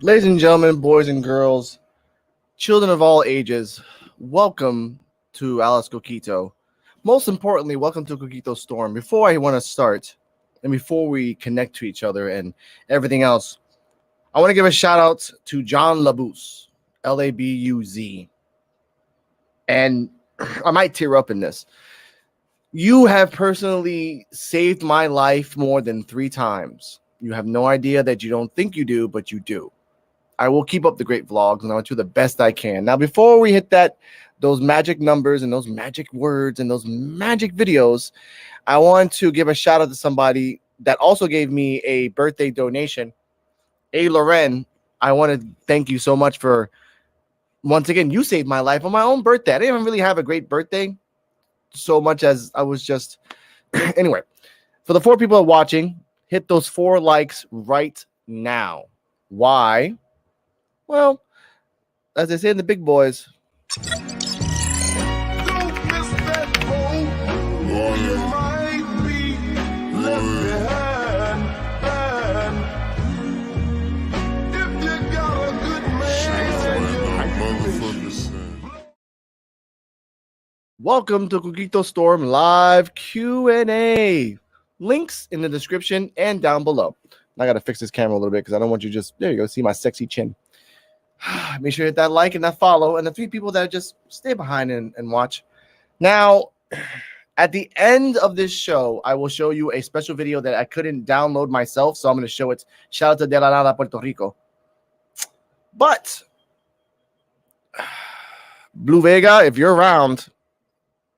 Ladies and gentlemen, boys and girls, children of all ages, welcome to Alice Coquito. Most importantly, welcome to Coquito Storm. Before I want to start, and before we connect to each other and everything else, I want to give a shout out to John Labuz, Labuz. And I might tear up in this. You have personally saved my life more than 3 times. You have no idea that you don't think you do, but you do. I will keep up the great vlogs and I'll do the best I can. Now, before we hit those magic numbers and those magic words and those magic videos, I want to give a shout out to somebody that also gave me a birthday donation. A Loren, I want to thank you so much for, once again, you saved my life on my own birthday. I didn't even really have a great birthday so much as I was just, anyway, for the 4 people watching, hit those 4 likes right now. Why? Well, as they say in the big boys, welcome to Coquito Storm Live Q&A. Links in the description and down below. I got to fix this camera a little bit because I don't want you just, there you go, see my sexy chin. Make sure you hit that like and that follow, and the 3 people that just stay behind and watch. Now, at the end of this show, I will show you a special video that I couldn't download myself, so I'm going to show it. Shout out to De La Nada, Puerto Rico. But, Blue Vega, if you're around,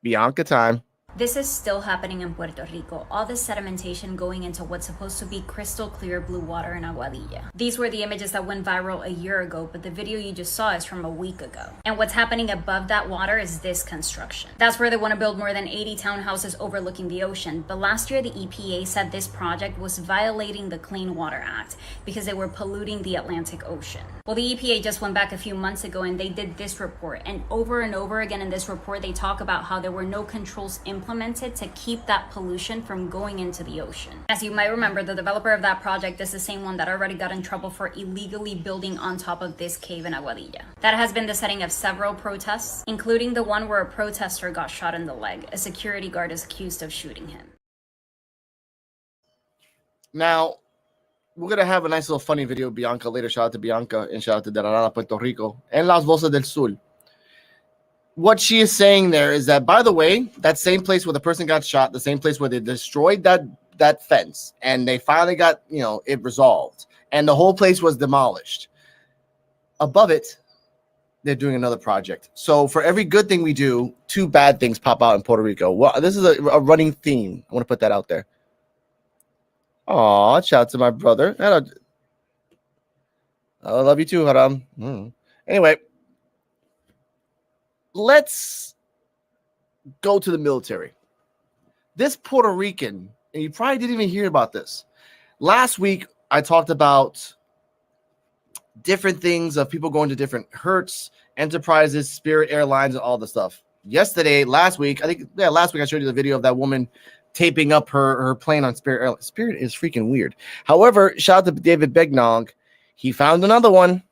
Bianca time. This is still happening in Puerto Rico, all this sedimentation going into what's supposed to be crystal clear blue water in Aguadilla. These were the images that went viral a year ago, but the video you just saw is from a week ago. And what's happening above that water is this construction. That's where they want to build more than 80 townhouses overlooking the ocean. But last year, the EPA said this project was violating the Clean Water Act because they were polluting the Atlantic Ocean. Well, the EPA just went back a few months ago and they did this report. And over again in this report, they talk about how there were no controls implemented to keep that pollution from going into the ocean. As you might remember, the developer of that project is the same one that already got in trouble for illegally building on top of this cave in Aguadilla. That has been the setting of several protests, including the one where a protester got shot in the leg. A security guard is accused of shooting him. Now, we're going to have a nice little funny video, Bianca, later. Shout out to Bianca and shout out to De La Nada, Puerto Rico, and Las Voces del Sur. What she is saying there is that, by the way, that same place where the person got shot, the same place where they destroyed that fence, and they finally got, it resolved, and the whole place was demolished. Above it, they're doing another project. So for every good thing we do, 2 bad things pop out in Puerto Rico. Well, this is a running theme. I want to put that out there. Aw, shout out to my brother. I love you too, Haram. Anyway, let's go to the military. This Puerto Rican, and you probably didn't even hear about this. Last week, I talked about different things of people going to different Hertz, Enterprises, Spirit Airlines, and all the stuff. Last week, I showed you the video of that woman taping up her plane on Spirit Airlines. Spirit is freaking weird. However, shout out to David Begnog. He found another one.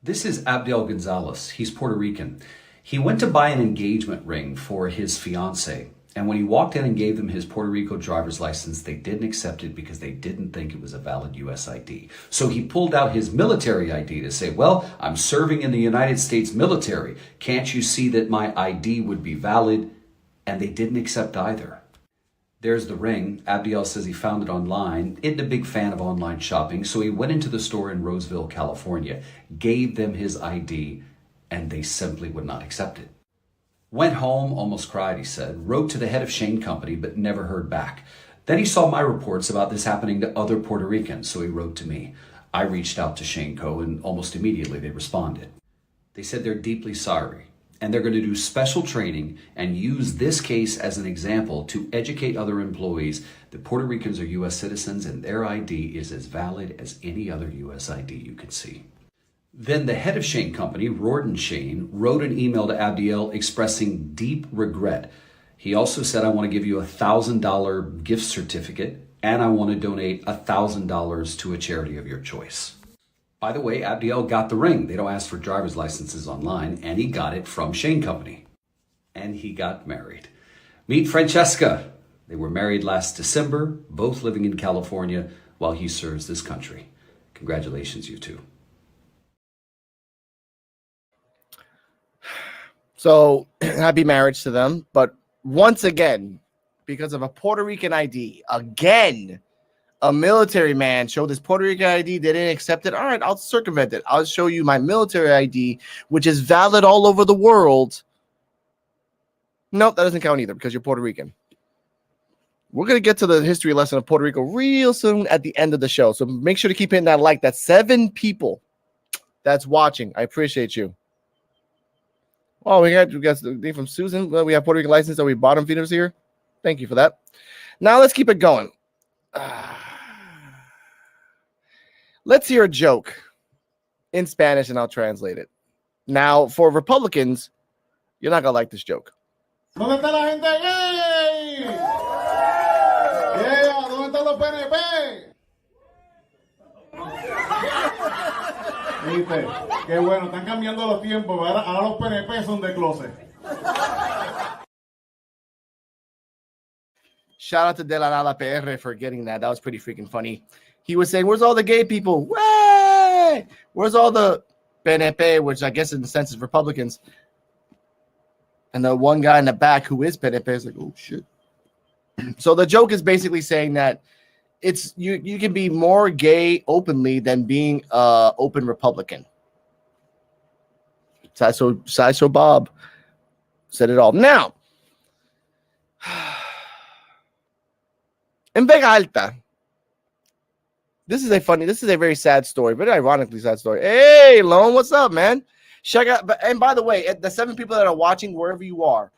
This is Abdiel Gonzalez. He's Puerto Rican. He went to buy an engagement ring for his fiancée, and when he walked in and gave them his Puerto Rico driver's license, they didn't accept it because they didn't think it was a valid U.S. ID. So he pulled out his military ID to say, well, I'm serving in the United States military. Can't you see that my ID would be valid? And they didn't accept either. There's the ring. Abdiel says he found it online. Isn't a big fan of online shopping, so he went into the store in Roseville, California, gave them his ID, and they simply would not accept it. Went home, almost cried, he said, wrote to the head of Shane Company, but never heard back. Then he saw my reports about this happening to other Puerto Ricans, so he wrote to me. I reached out to Shane Co., and almost immediately they responded. They said they're deeply sorry, and they're going to do special training and use this case as an example to educate other employees that Puerto Ricans are U.S. citizens and their ID is as valid as any other U.S. ID you can see. Then the head of Shane Company, Rhoades Shane, wrote an email to Abdiel expressing deep regret. He also said, I want to give you a $1,000 gift certificate and I want to donate $1,000 to a charity of your choice. By the way, Abdiel got the ring. They don't ask for driver's licenses online, and he got it from Shane Company. And he got married. Meet Francesca. They were married last December, both living in California while he serves this country. Congratulations, you two. So happy marriage to them. But once again, because of a Puerto Rican ID, again, a military man showed his Puerto Rican ID. They didn't accept it. All right, I'll circumvent it. I'll show you my military ID, which is valid all over the world. Nope, that doesn't count either because you're Puerto Rican. We're going to get to the history lesson of Puerto Rico real soon at the end of the show. So make sure to keep hitting that like. That's 7 people that's watching. I appreciate you. Oh, we got the thing from Susan. Well, we have Puerto Rican license. Are we bottom feeders here? Thank you for that. Now let's keep it going. Let's hear a joke in Spanish and I'll translate it. Now, for Republicans, you're not going to like this joke. ¿Dónde está la gente gay? Yeah, ¿dónde están los PNP? ¿Viste? Qué bueno, están cambiando los tiempos. Ahora los PNP son de closet. Shout out to De La Nada PR for getting that. That was pretty freaking funny. He was saying, where's all the gay people? Way! Where's all the PNP, which I guess in the sense is Republicans? And the one guy in the back who is PNP is like, oh, shit. So the joke is basically saying that it's you can be more gay openly than being open Republican. Sideshow Bob said it all. Now, in Vega Alta, this is a very sad story, but ironically sad story. Hey, Lone, what's up, man? Check out, and by the way, the 7 people that are watching, wherever you are,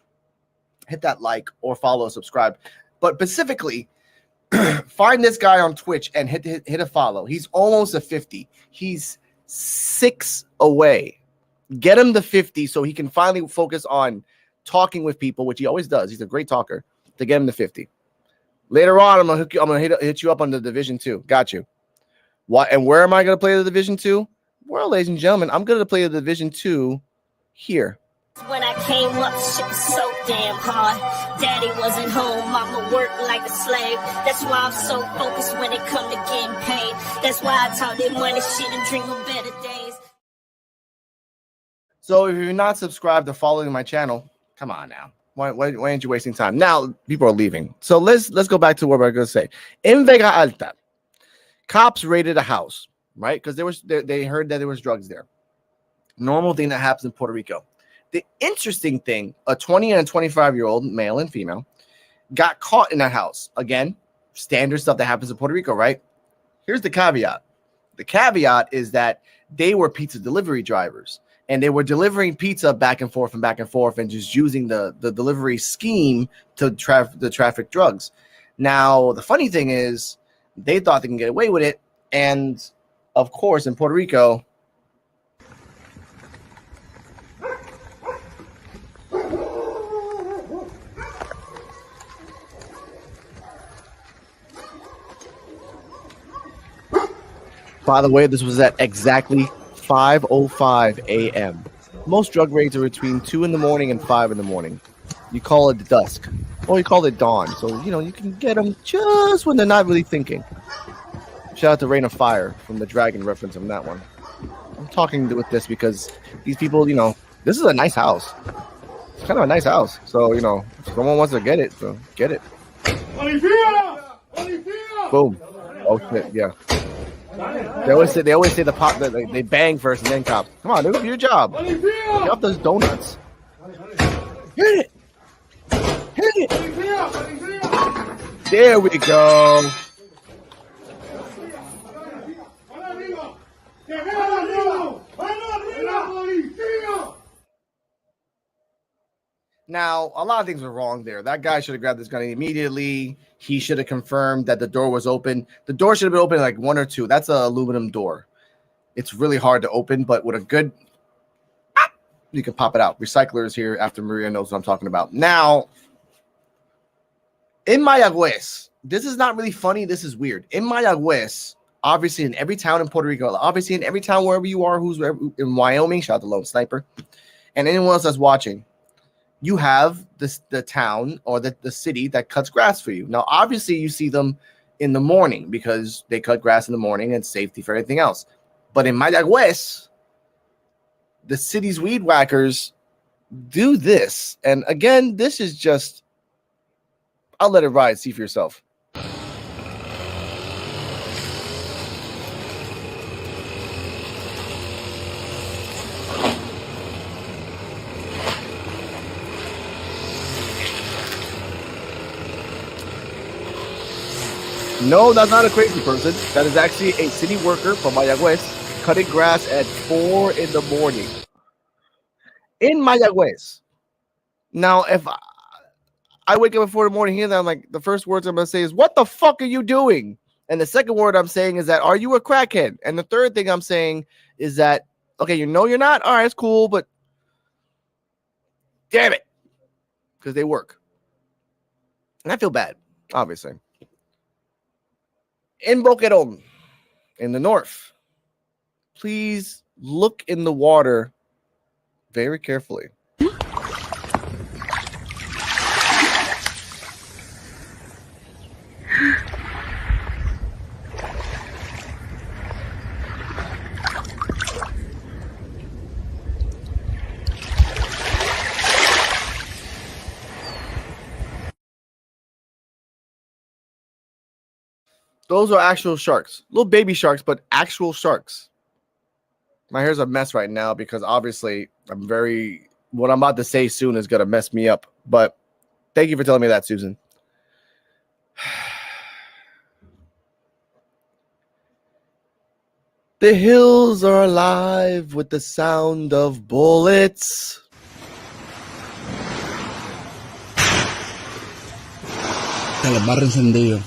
hit that like or follow, subscribe. But specifically, find this guy on Twitch and hit a follow. He's almost a 50. He's 6 away. Get him to 50 so he can finally focus on talking with people, which he always does. He's a great talker. To get him to 50. Later on, I'm gonna hit you up on the Division 2. Got you. What and where am I gonna play the Division 2? Well, ladies and gentlemen, I'm gonna play the Division 2 here. When I came up, shit was so damn hard. Daddy wasn't home, mama worked like a slave. That's why I'm so focused when it come to getting paid. That's why I talk that money shit and dream of better days. So if you're not subscribed or following my channel, come on now. Why aren't you wasting time? Now people are leaving. So let's go back to what we're gonna say. In Vega Alta, cops raided a house, right? Because they heard that there was drugs there. Normal thing that happens in Puerto Rico. The interesting thing, a 20 and a 25-year-old male and female got caught in that house. Again, standard stuff that happens in Puerto Rico, right? Here's the caveat. The caveat is that they were pizza delivery drivers. And they were delivering pizza back and forth and just using the delivery scheme to traffic drugs. Now, the funny thing is they thought they can get away with it. And, of course, in Puerto Rico, by the way, this was at exactly 5:05 a.m. Most drug raids are between 2 in the morning and 5 in the morning. You call it dusk. Or you call it dawn. So, you can get them just when they're not really thinking. Shout out to Rain of Fire from the Dragon reference on that one. I'm talking with this because these people, this is a nice house. It's kind of a nice house. So, if someone wants to get it, so get it. Boom. Oh, shit, yeah. They always say they bang first and then cops. Come on, do your job. Get off those donuts. Hit it. There we go. Now, a lot of things were wrong there. That guy should have grabbed this gun immediately. He should have confirmed that the door was open. The door should have been open like 1 or 2. That's an aluminum door. It's really hard to open, but with a good, you can pop it out. Recyclers here after Maria knows what I'm talking about. Now, in Mayagüez, this is not really funny. This is weird. In Mayagüez, Obviously, in every town in Puerto Rico, obviously in every town wherever you are, who's in Wyoming, shout out to Lone Sniper, and anyone else that's watching, you have the town or the city that cuts grass for you. Now, obviously, you see them in the morning because they cut grass in the morning and safety for everything else. But in Mayagüez, the city's weed whackers do this. And again, this is just, I'll let it ride. See for yourself. No, that's not a crazy person. That is actually a city worker from Mayagüez cutting grass at 4 in the morning. In Mayagüez. Now, if I wake up at 4 in the morning here, I'm like, the first words I'm going to say is, what the fuck are you doing? And the second word I'm saying is that, are you a crackhead? And the third thing I'm saying is that, okay, you know you're not? All right, it's cool, but damn it. Because they work. And I feel bad, obviously. In Boquerón, in the north, please look in the water very carefully. Those are actual sharks. Little baby sharks, but actual sharks. My hair's a mess right now because obviously what I'm about to say soon is going to mess me up. But thank you for telling me that, Susan. The hills are alive with the sound of bullets. Los barrios encendidos.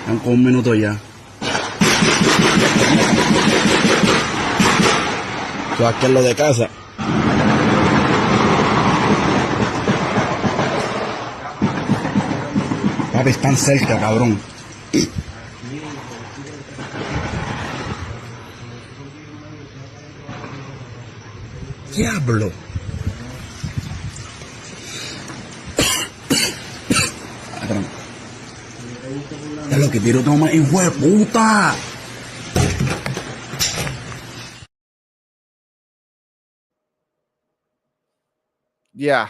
Están con 1 minuto ya. Yo aquí en lo de casa. Papi, están cerca, cabrón. Diablo. Es lo que tiro toma, hijo de puta. Yeah.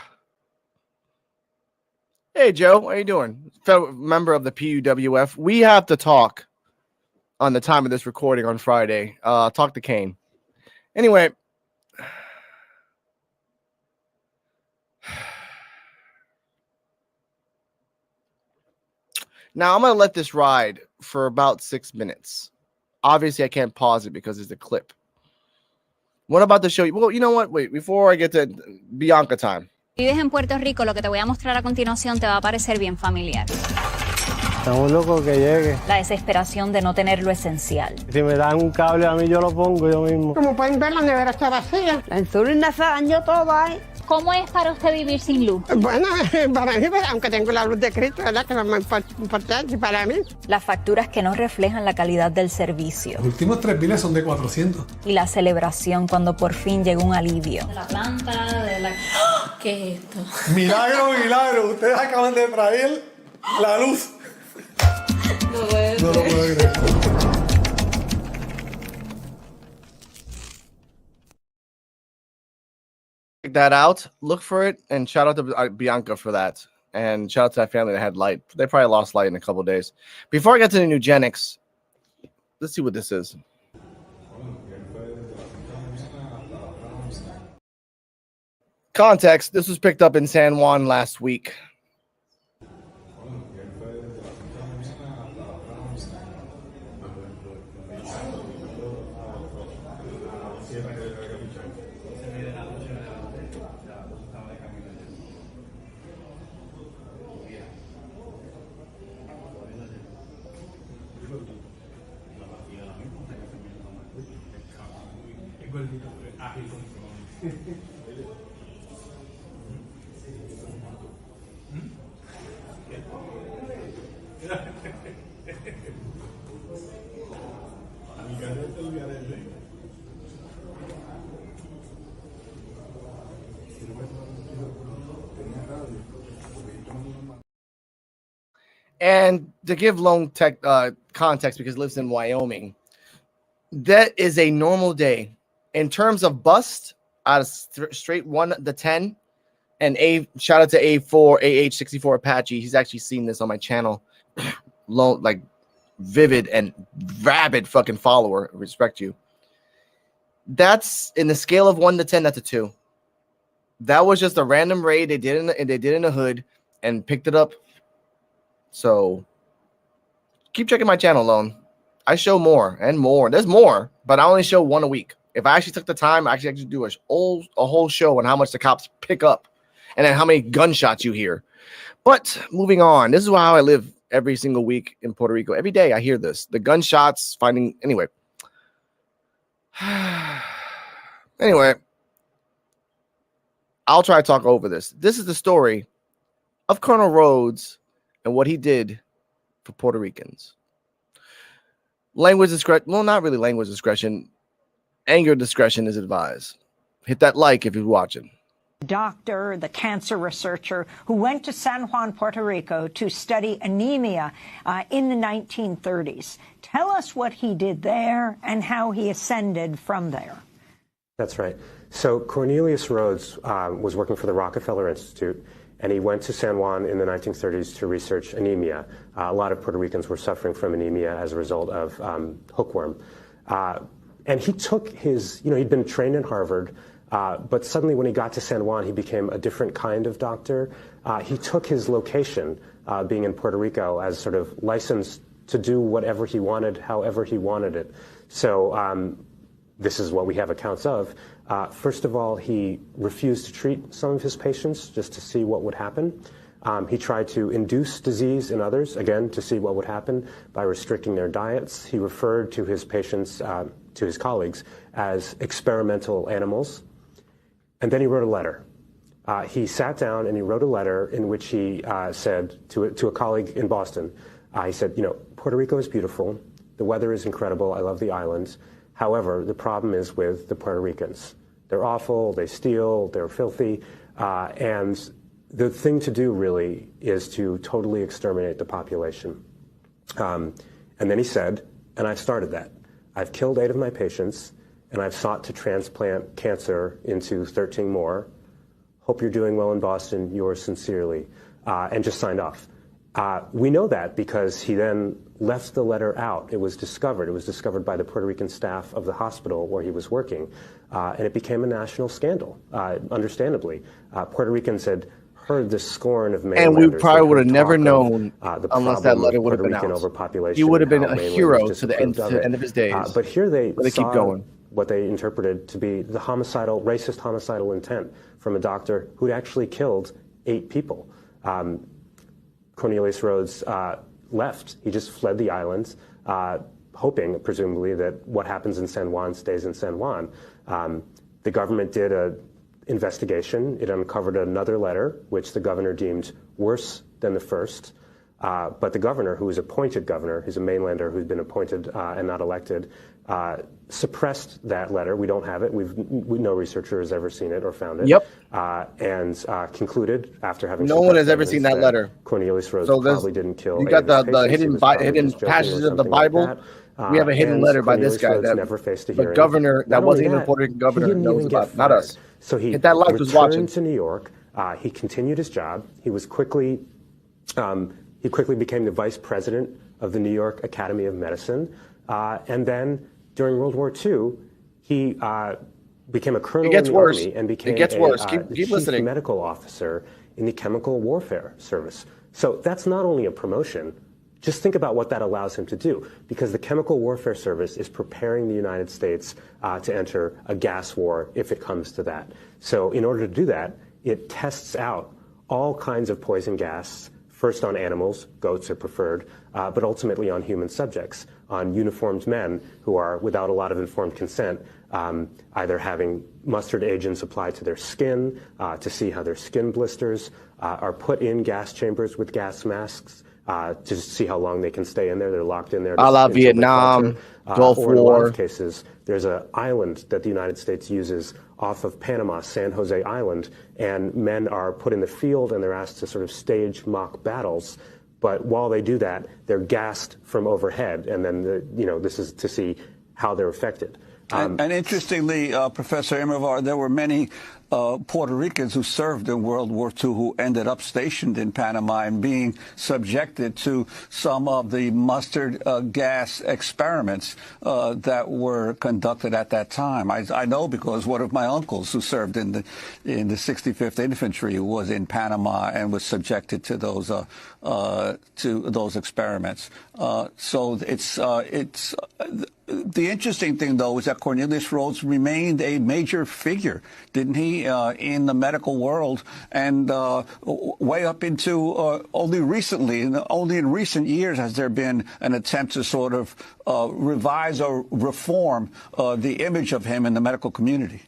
Hey, Joe, how you doing? Fellow member of the PUWF. We have to talk on the time of this recording on Friday. Talk to Kane. Anyway. Now, I'm going to let this ride for about 6 minutes. Obviously, I can't pause it because it's a clip. What about the show? Well, you know what? Wait, before I get to Bianca time. Si vives en Puerto Rico, lo que te voy a mostrar a continuación te va a parecer bien familiar. Estamos locos que llegue. La desesperación de no tener lo esencial. Si me dan un cable a mí, yo lo pongo yo mismo. Como pueden ver, la nevera está vacía. La insulina se dañó todo ahí. ¿Cómo es para usted vivir sin luz? Bueno, para mí, aunque tengo la luz de Cristo, ¿verdad? Que es lo más importante para mí. Las facturas que no reflejan la calidad del servicio. Los últimos 3 biles son de 400. Y la celebración cuando por fin llegó un alivio. La planta de la... ¿Qué es esto? Milagro, milagro. Ustedes acaban de traer la luz. No lo puedo creer. Check that out. Look for it. And shout out to Bianca for that. And shout out to that family that had light. They probably lost light in a couple of days. Before I get to the Nugenics, let's see what this is. Context, this was picked up in San Juan last week. And to give Lone Tech context, because he lives in Wyoming, that is a normal day. In terms of bust, out of straight 1 to 10, and shout out to A4, AH64 Apache. He's actually seen this on my channel. Like, vivid and rabid fucking follower. I respect you. That's in the scale of 1 to 10, that's a 2. That was just a random raid they did in the hood and picked it up. So keep checking my channel, Lone. I show more and more. There's more, but I only show 1 a week. If I actually took the time, I actually do a whole show on how much the cops pick up and then how many gunshots you hear. But moving on, this is how I live every single week in Puerto Rico. Every day I hear this. The gunshots, anyway. Anyway, I'll try to talk over this. This is the story of Colonel Rhoades and what he did for Puerto Ricans. Language discretion, well, not really language discretion. Anger discretion is advised. Hit that like if you're watching. Doctor, the cancer researcher who went to San Juan, Puerto Rico to study anemia in the 1930s. Tell us what he did there and how he ascended from there. That's right. So Cornelius Rhoades was working for the Rockefeller Institute, and he went to San Juan in the 1930s to research anemia. A lot of Puerto Ricans were suffering from anemia as a result of hookworm. And he took his, he'd been trained in Harvard, but suddenly when he got to San Juan, he became a different kind of doctor. He took his location, being in Puerto Rico, as sort of licensed to do whatever he wanted, however he wanted it. So this is what we have accounts of. First of all, he refused to treat some of his patients just to see what would happen. He tried to induce disease in others, again, to see what would happen by restricting their diets. He referred to his patients, to his colleagues, as experimental animals. And then he wrote a letter. He sat down and he wrote a letter in which he said to a colleague in Boston, he said, Puerto Rico is beautiful. The weather is incredible. I love the islands. However, the problem is with the Puerto Ricans. They're awful, they steal, they're filthy, and the thing to do really is to totally exterminate the population. And then he said, and I've started that. I've killed 8 of my patients, and I've sought to transplant cancer into 13 more. Hope you're doing well in Boston, yours sincerely, and just signed off. We know that because he then left the letter out. It was discovered. It was discovered by the Puerto Rican staff of the hospital where he was working, and it became a national scandal, understandably. Puerto Ricans had heard the scorn of mainlanders. And we probably would have never known unless that letter would have been out. He would have been a hero to the end of his days. But here they keep going. What they interpreted to be the racist homicidal intent from a doctor who'd actually killed 8 people. Cornelius Rhoades left. He just fled the islands, hoping, presumably, that what happens in San Juan stays in San Juan. The government did an investigation. It uncovered another letter, which the governor deemed worse than the first. But the governor, who was appointed governor, he's a mainlander who's been appointed and not elected, suppressed that letter. We don't have it. No researcher has ever seen it or found it. Yep. And concluded, after having no one has ever seen that letter. Cornelius Rhoades probably didn't kill. You got the hidden passages of the Bible. We have a hidden letter by this guy that the governor that wasn't even a Puerto Rican governor knows about, not us. So he hit that like was watching. Returned to New York. He continued his job. He quickly became the vice president of the New York Academy of Medicine. And then during World War II, he became a colonel in the Army and became the chief medical officer in the Chemical Warfare Service. So that's not only a promotion. Just think about what that allows him to do, because the Chemical Warfare Service is preparing the United States to enter a gas war if it comes to that. So in order to do that, it tests out all kinds of poison gas, first on animals, goats are preferred, but ultimately on human subjects, on uniformed men who are, without a lot of informed consent, either having mustard agents applied to their skin to see how their skin blisters, are put in gas chambers with gas masks to see how long they can stay in there. They're locked in there. A la Vietnam, Gulf War. In a lot of cases, there's an island that the United States uses off of Panama, San Jose Island, and men are put in the field and they're asked to sort of stage mock battles But while they do that, they're gassed from overhead, and then this is to see how they're affected. And interestingly, Professor Immervar, there were many Puerto Ricans who served in World War II who ended up stationed in Panama and being subjected to some of the mustard gas experiments that were conducted at that time. I know because one of my uncles who served in the 65th Infantry was in Panama and was subjected to those experiments. So it's the interesting thing, though, is that Cornelius Rhoades remained a major figure, didn't he, in the medical world, and way up into only recently, only in recent years has there been an attempt to sort of revise or reform the image of him in the medical community.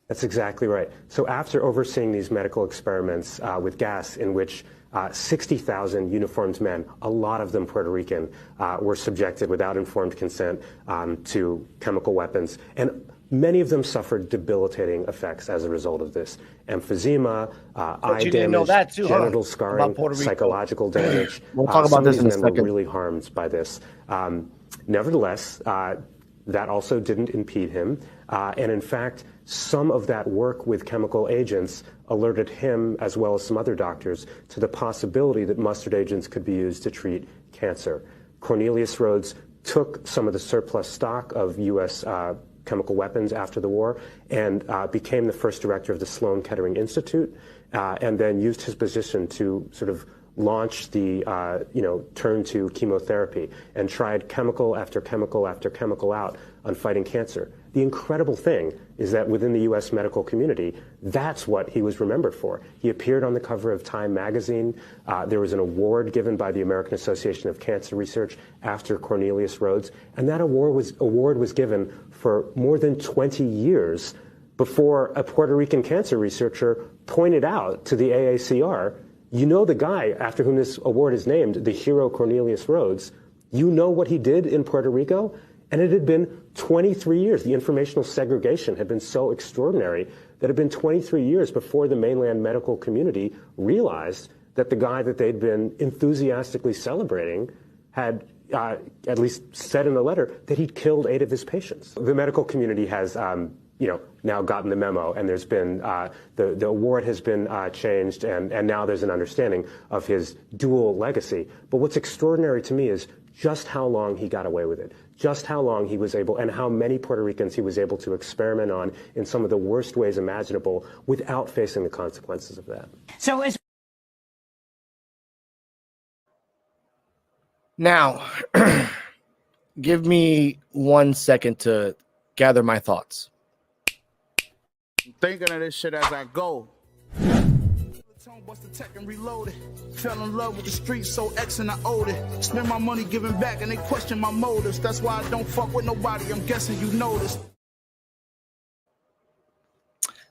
That's exactly right. So after overseeing these medical experiments with gas in which 60,000 uniformed men, a lot of them Puerto Rican, were subjected without informed consent to chemical weapons. And many of them suffered debilitating effects as a result of this. Emphysema, eye damage, genital scarring, psychological damage. We'll talk about this in a Some of these men second. were really harmed by this. Nevertheless, that also didn't impede him. And in fact, some of that work with chemical agents alerted him, as well as some other doctors, to the possibility that mustard agents could be used to treat cancer. Cornelius Rhoades took some of the surplus stock of U.S. Chemical weapons after the war and became the first director of the Sloan Kettering Institute, and then used his position to sort of launch the turn to chemotherapy and tried chemical after chemical after chemical out on fighting cancer. The incredible thing is that within the U.S. medical community, that's what he was remembered for. He appeared on the cover of Time magazine. There was an award given by the American Association of Cancer Research after Cornelius Rhoades, and that award was given for more than 20 years before a Puerto Rican cancer researcher pointed out to the AACR, you know the guy after whom this award is named, the hero Cornelius Rhoades, you know what he did in Puerto Rico? And it had been 23 years. The informational segregation had been so extraordinary that it had been 23 years before the mainland medical community realized that the guy that they'd been enthusiastically celebrating had at least said in a letter that he'd killed 8 of his patients. The medical community has now gotten the memo, and there's been the award has been changed, and now there's an understanding of his dual legacy. But what's extraordinary to me is just how long he got away with it, just how long he was able, and how many Puerto Ricans he was able to experiment on in some of the worst ways imaginable without facing the consequences of that. So Now, give me 1 second to gather my thoughts. I'm thinking of this shit as I go. Bust the tech and reload it. Fell in love with the streets, so X and I owed it. Spend my money giving back and they question my motives. That's why I don't fuck with nobody. I'm guessing you noticed.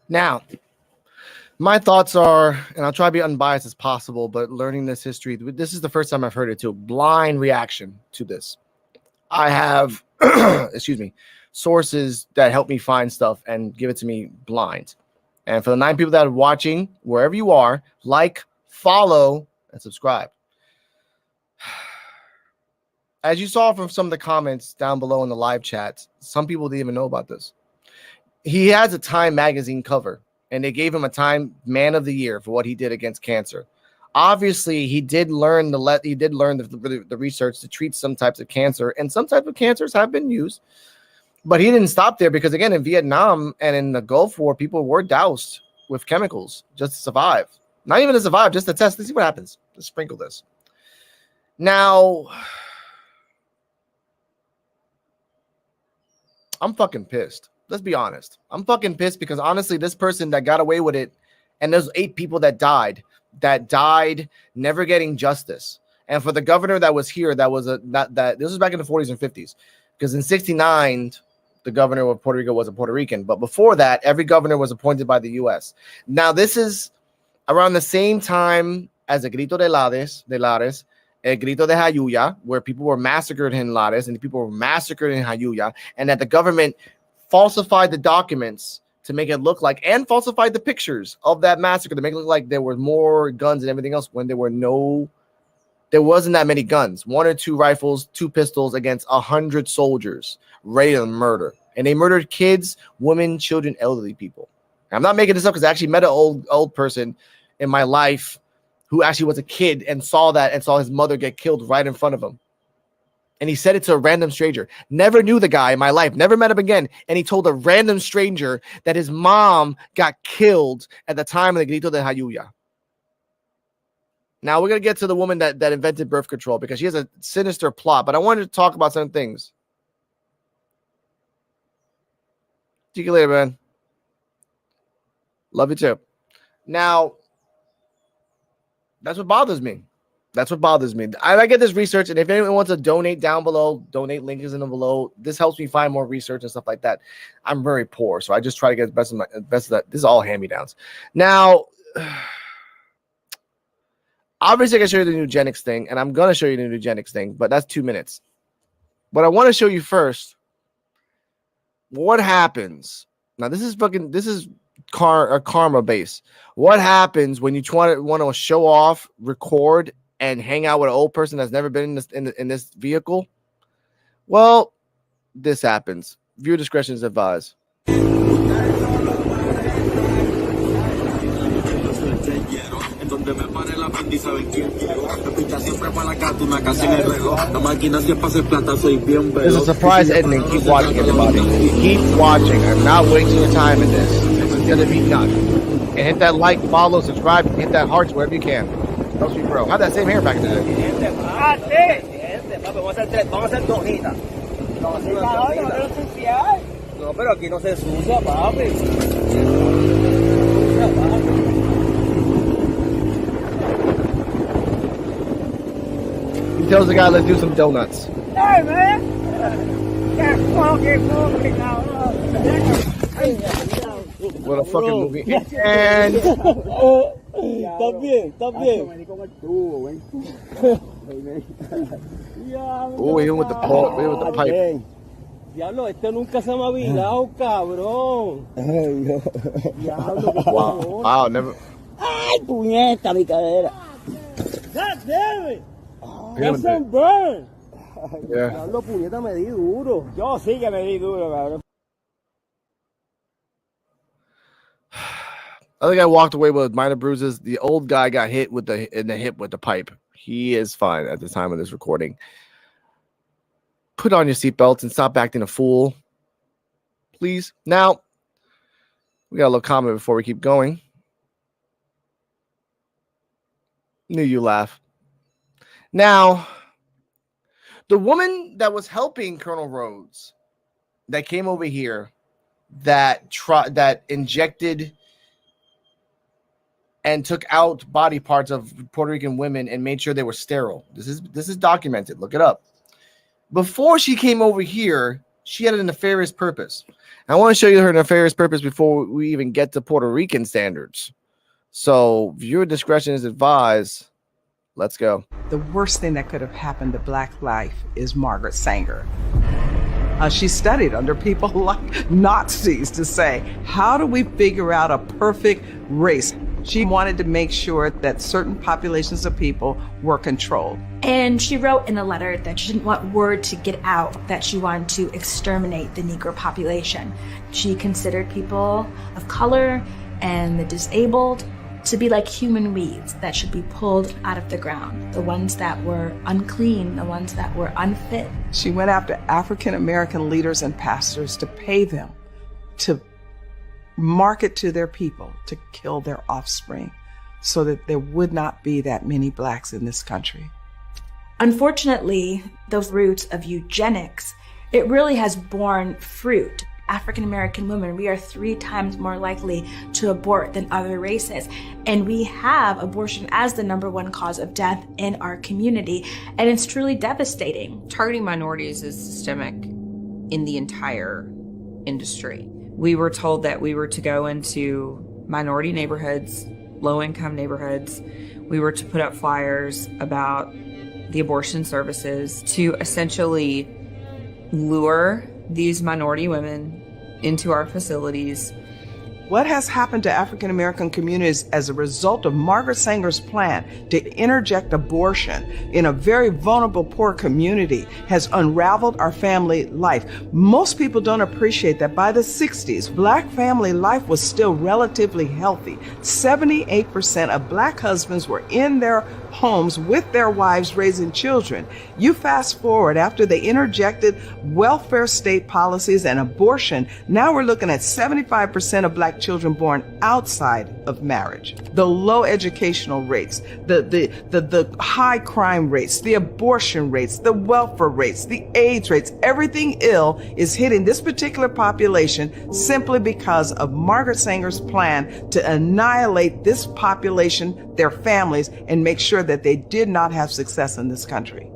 Now, my thoughts are, and I'll try to be unbiased as possible, but learning this history, this is the first time I've heard it too. Blind reaction to this. I have, excuse me, sources that help me find stuff and give it to me blind. And for the 9 people that are watching, wherever you are, like, follow, and subscribe. As you saw from some of the comments down below in the live chats, some people didn't even know about this. He has a Time magazine cover, and they gave him a Time Man of the Year for what he did against cancer. Obviously, he did learn the research to treat some types of cancer, and some types of cancers have been used. But he didn't stop there because, again, in Vietnam and in the Gulf War, people were doused with chemicals just to survive. Not even to survive, just to test to see what happens. Just sprinkle this. Now, I'm fucking pissed. Let's be honest. I'm fucking pissed because, honestly, this person that got away with it, and there's 8 people that died never getting justice. And for the governor that was here, this was back in the 40s and 50s. Because in 69, the governor of Puerto Rico was a Puerto Rican. But before that, every governor was appointed by the U.S. Now, this is around the same time as the Grito de Lares, El Grito de Jayuya, where people were massacred in Lares and people were massacred in Jayuya, and that the government falsified the documents to make it look like, and falsified the pictures of that massacre to make it look like there were more guns and everything else when there were no there wasn't that many guns. 1 or 2 rifles, 2 pistols against 100 soldiers ready to murder. And they murdered kids, women, children, elderly people. I'm not making this up because I actually met an old person in my life who actually was a kid and saw that and saw his mother get killed right in front of him. And he said it to a random stranger. Never knew the guy in my life, never met him again. And he told a random stranger that his mom got killed at the time of the Grito de Jayuya. Now we're going to get to the woman that invented birth control because she has a sinister plot. But I wanted to talk about some things. See you later, man. Love you too. Now, that's what bothers me. That's what bothers me. I get this research, and if anyone wants to donate down below, donate link is in the below. This helps me find more research and stuff like that. I'm very poor, so I just try to get the best of that. This is all hand-me-downs. Now, obviously, I can show you the eugenics thing, and I'm gonna show you the eugenics thing, but that's 2 minutes. But I want to show you first what happens. Now, this is karma base. What happens when you want to show off, record, and hang out with an old person that's never been in this vehicle? Well, this happens. Viewer discretion is advised. Donde me pare la y saben quién quiero. La picha siempre para la catuna, casi en el reloj. La máquina siempre hace plata, soy bien veloz. There's a surprise ending. Keep watching, everybody. Keep watching. I'm not wasting your time in this. This is gonna be nuts. And hit that like, follow, subscribe, and hit that hearts wherever you can. Helps me grow. I had that same hair back in the day. Vamos a hacer donitas. No, pero aquí no se ensucia, papi. He tells the guy, let's do some donuts. Hey, man. What a fucking movie. And... Está bien. Oh, even with the pole, even with the pipe. Diablo, este nunca se me ha virado, cabrón. Wow, never. Ay, puñeta, mi cadera. God damn it. That's some burn. Yeah. Diablo, puñeta, me di duro. Yo sí que me di duro, cabrón. I think I walked away with minor bruises. The old guy got hit in the hip with the pipe. He is fine at the time of this recording. Put on your seatbelts and stop acting a fool, please. Now, we got a little comment before we keep going. Knew you laugh. Now, the woman that was helping Colonel Rhoades, that came over here, that injected and took out body parts of Puerto Rican women and made sure they were sterile. This is documented. Look it up. Before she came over here, she had a nefarious purpose. I want to show you her nefarious purpose before we even get to Puerto Rican standards. So viewer discretion is advised. Let's go. The worst thing that could have happened to Black life is Margaret Sanger. She studied under people like Nazis to say, how do we figure out a perfect race? She wanted to make sure that certain populations of people were controlled. And she wrote in a letter that she didn't want word to get out that she wanted to exterminate the Negro population. She considered people of color and the disabled to be like human weeds that should be pulled out of the ground. The ones that were unclean, the ones that were unfit. She went after African American leaders and pastors to pay them to market to their people to kill their offspring so that there would not be that many blacks in this country. Unfortunately, those roots of eugenics, it really has borne fruit. African American women, we are 3 times more likely to abort than other races. And we have abortion as the #1 cause of death in our community. And it's truly devastating. Targeting minorities is systemic in the entire industry. We were told that we were to go into minority neighborhoods, low-income neighborhoods. We were to put up flyers about the abortion services to essentially lure these minority women into our facilities, what has happened to African American communities as a result of Margaret Sanger's plan to interject abortion in a very vulnerable, poor community has unraveled our family life. Most people don't appreciate that by the 60s, Black family life was still relatively healthy. 78% of Black husbands were in their homes with their wives raising children. You fast forward after they interjected welfare state policies and abortion, now we're looking at 75% of Black children born outside of marriage. The low educational rates, the high crime rates, the abortion rates, the welfare rates, the AIDS rates, everything ill is hitting this particular population simply because of Margaret Sanger's plan to annihilate this population, their families, and make sure that they did not have success in this country.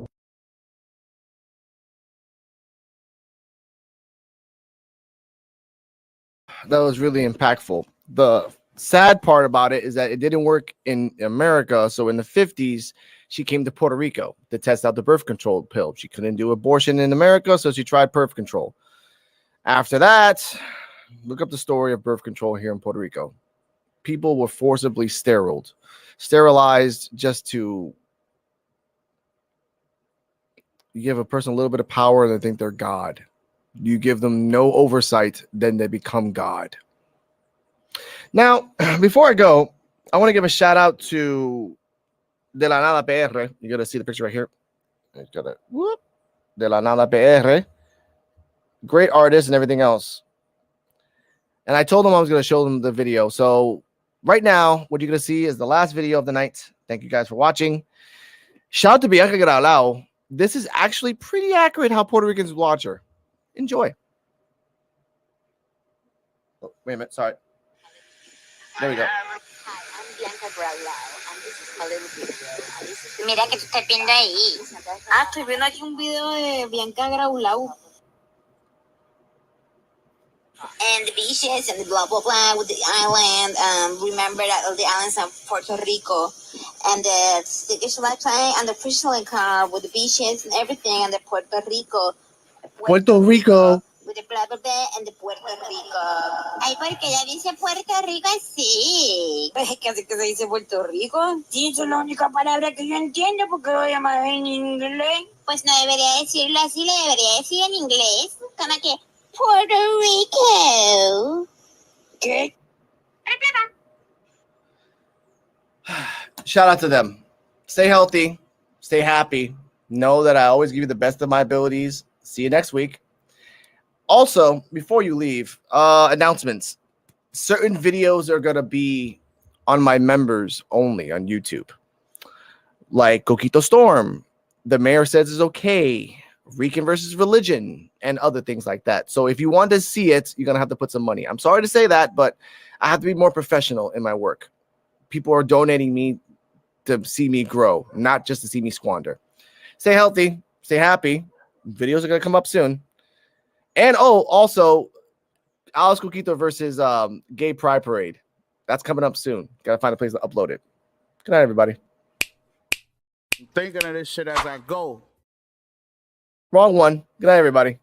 That was really impactful. The sad part about it is that it didn't work in America. So in the 50s, she came to Puerto Rico to test out the birth control pill. She couldn't do abortion in America, so she tried birth control. After that, look up the story of birth control here in Puerto Rico. People were forcibly sterilized just to give a person a little bit of power and they think they're God. You give them no oversight, then they become God. Now, before I go, I want to give a shout out to De La Nada PR. You're going to see the picture right here. De La Nada PR. Great artist and everything else. And I told them I was going to show them the video. So right now, what you're going to see is the last video of the night. Thank you guys for watching. Shout out to Bianca Gralao. This is actually pretty accurate how Puerto Ricans watch her. Enjoy. Oh, wait a minute. Sorry. There we go. Hi, I'm Bianca Gralao, and this is my little video. Mira que tú estás viendo ahí. Estoy viendo aquí un video de Bianca Gralao. And the beaches and the blah blah blah with the island. Remember that all the islands of Puerto Rico, and the stickers lifetime and the Crystal Car with the beaches and everything, and the Puerto Rico. Puerto Rico. With the blah blah blah and the Puerto Rico. Ay, porque ella dice Puerto Rico así. Pues es que así que se dice Puerto Rico. Sí, esa es la única palabra que yo entiendo porque lo llaman en inglés. Pues no debería decirlo así, le debería decir en inglés. Como que Puerto Rico. ¿Qué? Shout out to them. Stay healthy. Stay happy. Know that I always give you the best of my abilities. See you next week. Also, before you leave, announcements. Certain videos are going to be on my members only on YouTube. Like Coquito Storm. The Mayor Says It's Okay. Rican versus Religion. And other things like that. So if you want to see it, you're going to have to put some money. I'm sorry to say that, but I have to be more professional in my work. People are donating me to see me grow, not just to see me squander. Stay healthy. Stay happy. Videos are going to come up soon. And also, Alice Coquito versus Gay Pride Parade. That's coming up soon. Got to find a place to upload it. Good night, everybody. I'm thinking of this shit as I go. Wrong one. Good night, everybody.